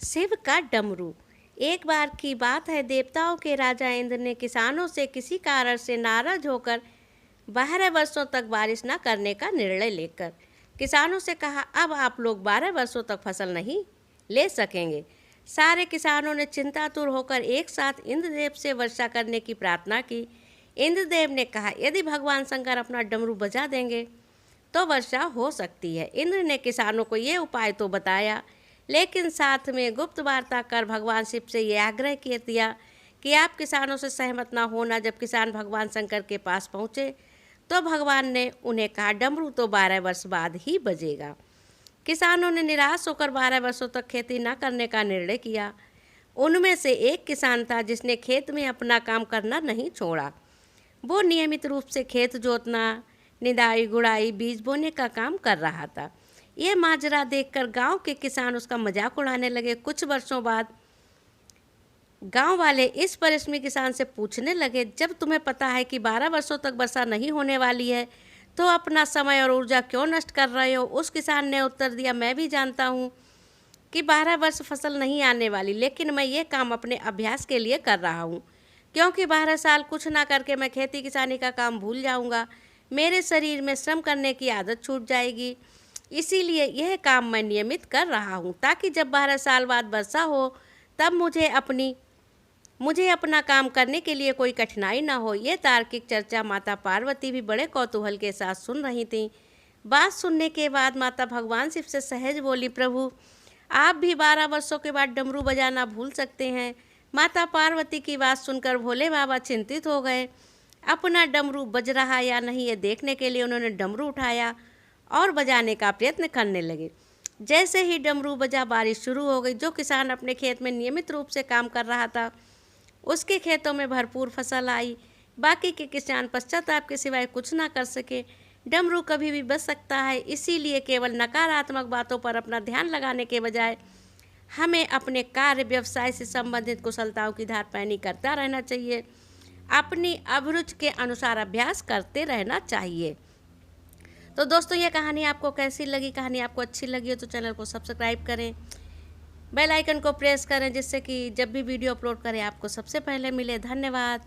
शिव का डमरू। एक बार की बात है, देवताओं के राजा इंद्र ने किसानों से किसी कारण से नाराज होकर 12 वर्षों तक बारिश न करने का निर्णय लेकर किसानों से कहा, अब आप लोग 12 वर्षों तक फसल नहीं ले सकेंगे। सारे किसानों ने चिंतातुर होकर एक साथ इंद्रदेव से वर्षा करने की प्रार्थना की। इंद्रदेव ने कहा, यदि भगवान शंकर अपना डमरू बजा देंगे तो वर्षा हो सकती है। इंद्र ने किसानों को ये उपाय तो बताया, लेकिन साथ में गुप्त वार्ता कर भगवान शिव से ये आग्रह किया दिया कि आप किसानों से सहमत ना होना। जब किसान भगवान शंकर के पास पहुँचे तो भगवान ने उन्हें कहा, डमरू तो 12 वर्ष बाद ही बजेगा। किसानों ने निराश होकर 12 वर्षों तक खेती न करने का निर्णय किया। उनमें से एक किसान था जिसने खेत में अपना काम करना नहीं छोड़ा। वो नियमित रूप से खेत जोतना, निदाई गुड़ाई, बीज बोने का काम कर रहा था। ये माजरा देखकर गांव के किसान उसका मजाक उड़ाने लगे। कुछ वर्षों बाद गांव वाले इस परिश्रमी किसान से पूछने लगे, जब तुम्हें पता है कि 12 वर्षों तक वर्षा नहीं होने वाली है तो अपना समय और ऊर्जा क्यों नष्ट कर रहे हो? उस किसान ने उत्तर दिया, मैं भी जानता हूँ कि 12 वर्ष फसल नहीं आने वाली, लेकिन मैं ये काम अपने अभ्यास के लिए कर रहा हूँ, क्योंकि 12 साल कुछ ना करके मैं खेती किसानी का काम भूल जाऊँगा। मेरे शरीर में श्रम करने की आदत छूट जाएगी। इसीलिए यह काम मैं नियमित कर रहा हूँ, ताकि जब 12 साल बाद वर्षा हो तब मुझे अपना काम करने के लिए कोई कठिनाई ना हो। ये तार्किक चर्चा माता पार्वती भी बड़े कौतूहल के साथ सुन रही थीं। बात सुनने के बाद माता भगवान शिव से सहज बोली, प्रभु आप भी 12 वर्षों के बाद डमरू बजाना भूल सकते हैं। माता पार्वती की बात सुनकर भोले बाबा चिंतित हो गए। अपना डमरू बज रहा या नहीं ये देखने के लिए उन्होंने डमरू उठाया और बजाने का प्रयत्न करने लगे। जैसे ही डमरू बजा, बारिश शुरू हो गई। जो किसान अपने खेत में नियमित रूप से काम कर रहा था, उसके खेतों में भरपूर फसल आई। बाकी के किसान पश्चाताप के सिवाय कुछ ना कर सके। डमरू कभी भी बज सकता है, इसीलिए केवल नकारात्मक बातों पर अपना ध्यान लगाने के बजाय हमें अपने कार्य व्यवसाय से संबंधित कुशलताओं की धारपैनी करता रहना चाहिए। अपनी अभिरुचि के अनुसार अभ्यास करते रहना चाहिए। तो दोस्तों, ये कहानी आपको कैसी लगी? कहानी आपको अच्छी लगी हो तो चैनल को सब्सक्राइब करें, बेल आइकन को प्रेस करें, जिससे कि जब भी वीडियो अपलोड करें आपको सबसे पहले मिले। धन्यवाद।